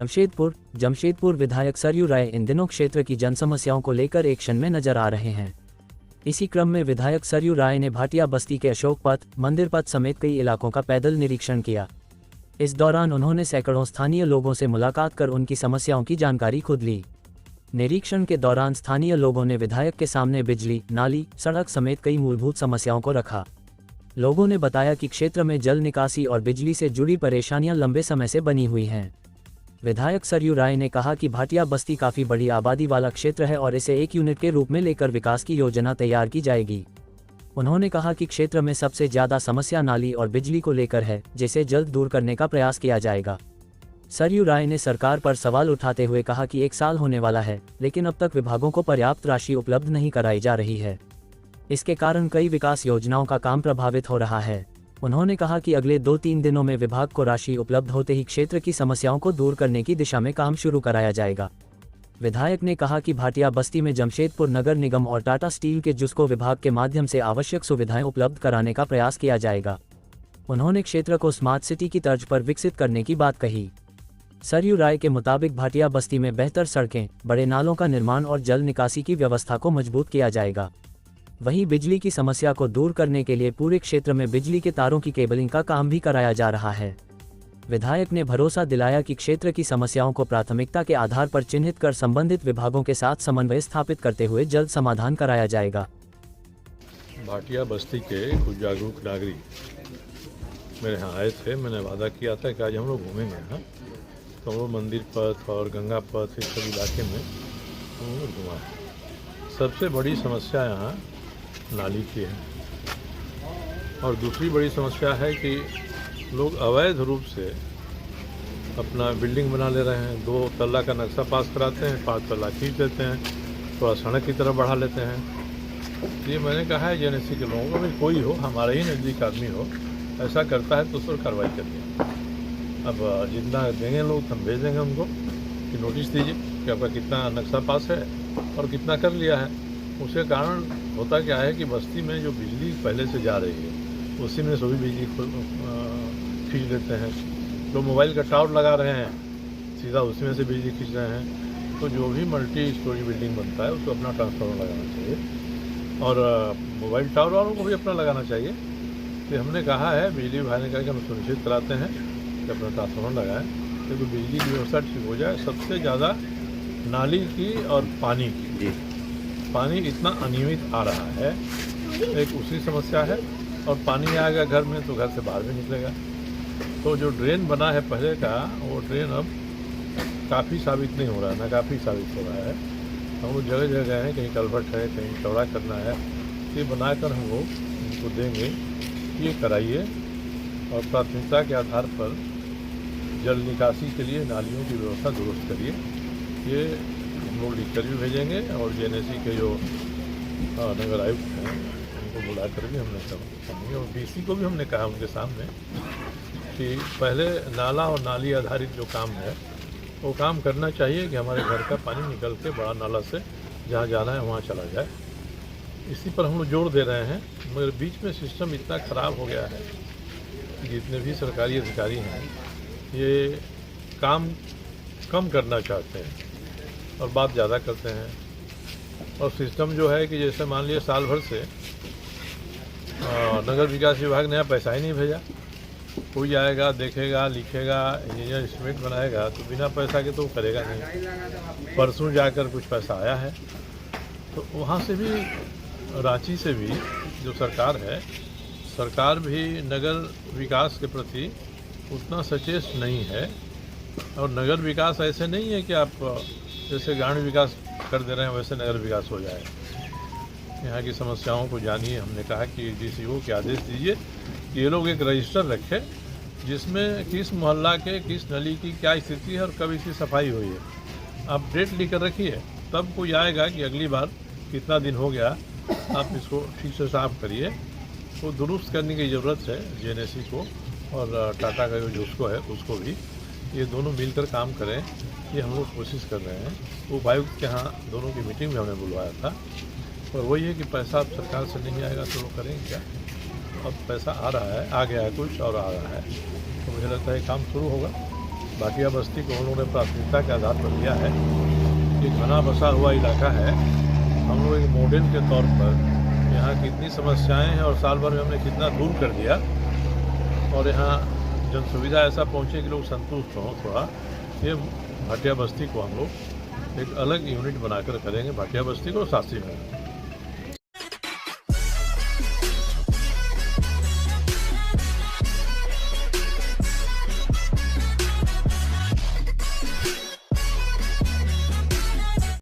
जमशेदपुर विधायक सरयू राय इन दिनों क्षेत्र की जन समस्याओं को लेकर एक्शन में नजर आ रहे हैं। इसी क्रम में विधायक सरयू राय ने भाटिया बस्ती के अशोक पथ, मंदिर पथ समेत कई इलाकों का पैदल निरीक्षण किया। इस दौरान उन्होंने सैकड़ों स्थानीय लोगों से मुलाकात कर उनकी समस्याओं की जानकारी खुद ली। निरीक्षण के दौरान स्थानीय लोगों ने विधायक के सामने बिजली, नाली, सड़क समेत कई मूलभूत समस्याओं को रखा। लोगों ने बताया कि क्षेत्र में जल निकासी और बिजली से जुड़ी परेशानियां लंबे समय से बनी हुई हैं। विधायक सरयू राय ने कहा कि भाटिया बस्ती काफी बड़ी आबादी वाला क्षेत्र है और इसे एक यूनिट के रूप में लेकर विकास की योजना तैयार की जाएगी। उन्होंने कहा कि क्षेत्र में सबसे ज्यादा समस्या नाली और बिजली को लेकर है, जिसे जल्द दूर करने का प्रयास किया जाएगा। सरयू राय ने सरकार पर सवाल उठाते हुए कहा कि 1 साल होने वाला है, लेकिन अब तक विभागों को पर्याप्त राशि उपलब्ध नहीं कराई जा रही है। इसके कारण कई विकास योजनाओं का काम प्रभावित हो रहा है। उन्होंने कहा कि अगले 2-3 दिनों में विभाग को राशि उपलब्ध होते ही क्षेत्र की समस्याओं को दूर करने की दिशा में काम शुरू कराया जाएगा। विधायक ने कहा कि भाटिया बस्ती में जमशेदपुर नगर निगम और टाटा स्टील के जुस्को विभाग के माध्यम से आवश्यक सुविधाएं उपलब्ध कराने का प्रयास किया जाएगा। उन्होंने क्षेत्र को स्मार्ट सिटी की तर्ज पर विकसित करने की बात कही। सरयू राय के मुताबिक भाटिया बस्ती में बेहतर सड़कें, बड़े नालों का निर्माण और जल निकासी की व्यवस्था को मजबूत किया जाएगा। वहीं बिजली की समस्या को दूर करने के लिए पूरे क्षेत्र में बिजली के तारों की केबलिंग का काम भी कराया जा रहा है। विधायक ने भरोसा दिलाया कि क्षेत्र की समस्याओं को प्राथमिकता के आधार पर चिन्हित कर संबंधित विभागों के साथ समन्वय स्थापित करते हुए जल्द समाधान कराया जाएगा। भाटिया बस्ती के कुछ जागरूक नागरिक मेरे यहाँ आए थे। मैंने वादा किया था कि आज हम लोग घूमेंगे यहाँ, तो हम लोग मंदिर पथ और गंगा पथ इस सब इलाके में हम लोग घुमा। सबसे बड़ी समस्या यहाँ नाली की है और दूसरी बड़ी समस्या है कि लोग अवैध रूप से अपना बिल्डिंग बना ले रहे हैं। 2 तल्ला का नक्शा पास कराते हैं, 5 तल्ला खींच देते हैं, थोड़ा सड़क की तरफ बढ़ा लेते हैं। ये मैंने कहा है जेएनएससी के लोगों को, भाई कोई हो, हमारा ही नज़दीक आदमी हो, ऐसा करता है तो उस पर कार्रवाई करिए। अब जितना देंगे लोग हम भेज देंगे उनको कि नोटिस दीजिए कि आपका कितना नक्शा पास है और कितना कर लिया है। उसके कारण होता क्या है कि बस्ती में जो बिजली पहले से जा रही है उसी में सभी बिजली खींच लेते हैं। जो मोबाइल का टावर लगा रहे हैं सीधा उसी में से बिजली खींच रहे हैं। तो जो भी मल्टी स्टोरी बिल्डिंग बनता है उसको अपना ट्रांसफार्मर लगाना चाहिए और मोबाइल टावर वालों को भी अपना लगाना चाहिए। तो हमने कहा है, बिजली विभाग ने कहा कि हम सुनिश्चित कराते हैं कि अपना ट्रांसफार्मर लगाएं, क्योंकि बिजली की व्यवस्था ठीक हो जाए। सबसे ज़्यादा नाली की और पानी की, पानी इतना अनियमित आ रहा है, एक उसी समस्या है। और पानी आएगा घर में तो घर से बाहर भी निकलेगा। तो जो ड्रेन बना है पहले का, वो ड्रेन अब काफ़ी साबित नहीं हो रहा है, ना काफ़ी साबित हो रहा है। हम लोग जगह जगह गए हैं, कहीं कल्वर्ट है, कहीं चौड़ा करना है, ये बनाकर हम लोग उनको देंगे, ये कराइए और प्राथमिकता के आधार पर जल निकासी के लिए नालियों की व्यवस्था दुरुस्त करिए। ये हम लोग लिख कर भी भेजेंगे और जेएनएससी के जो नगर आयुक्त हैं उनको बुला कर भी हमने करेंगे और डीसी को भी हमने कहा उनके सामने कि पहले नाला और नाली आधारित जो काम है वो काम करना चाहिए कि हमारे घर का पानी निकल के बड़ा नाला से जहाँ जाना है वहाँ चला जाए। इसी पर हम लोग जोर दे रहे हैं, मगर बीच में सिस्टम इतना ख़राब हो गया है कि जितने भी सरकारी अधिकारी हैं ये काम कम करना चाहते हैं और बात ज़्यादा करते हैं। और सिस्टम जो है कि जैसे मान लिया साल भर से नगर विकास विभाग ने पैसा ही नहीं भेजा। कोई आएगा, देखेगा, लिखेगा, इंजीनियर एस्टीमेट बनाएगा, तो बिना पैसा के तो करेगा नहीं। परसों जाकर कुछ पैसा आया है, तो वहाँ से भी, रांची से भी जो सरकार है, सरकार भी नगर विकास के प्रति उतना सचेत नहीं है। और नगर विकास ऐसे नहीं है कि आप जैसे ग्रामीण विकास कर दे रहे हैं वैसे नगर विकास हो जाए। यहाँ की समस्याओं को जानिए। हमने कहा कि डीसीओ के आदेश दीजिए कि ये लोग एक रजिस्टर रखें जिसमें किस मोहल्ला के किस नली की क्या स्थिति है और कब इसकी सफाई हुई है। आप डेट लिख कर रखिए, तब कोई आएगा कि अगली बार कितना दिन हो गया, आप इसको ठीक से साफ करिए। तो दुरुस्त करने की ज़रूरत है जेएनएससी को और टाटा का जो उसको है उसको भी, ये दोनों मिलकर काम करें, ये हम लोग कोशिश कर रहे हैं। उपायुक्त के यहाँ दोनों की मीटिंग में हमने बुलवाया था और वही है कि पैसा अब सरकार से नहीं आएगा तो लोग करेंगे क्या। अब पैसा आ रहा है, आ गया है कुछ और आ रहा है, तो मुझे लगता है काम शुरू होगा भाटिया बस्ती को हम लोगों ने प्राथमिकता के आधार पर लिया है। ये घना बसा हुआ इलाका है। हम लोग एक मॉडल के तौर पर यहाँ कितनी समस्याएं हैं और साल भर में हमने कितना दूर कर दिया, और यहाँ जन सुविधा ऐसा पहुँचे कि लोग संतुष्ट हों थोड़ा। ये भाटिया बस्ती को हम लोग एक अलग यूनिट बनाकर करेंगे, भाटिया बस्ती को शास्त्री में।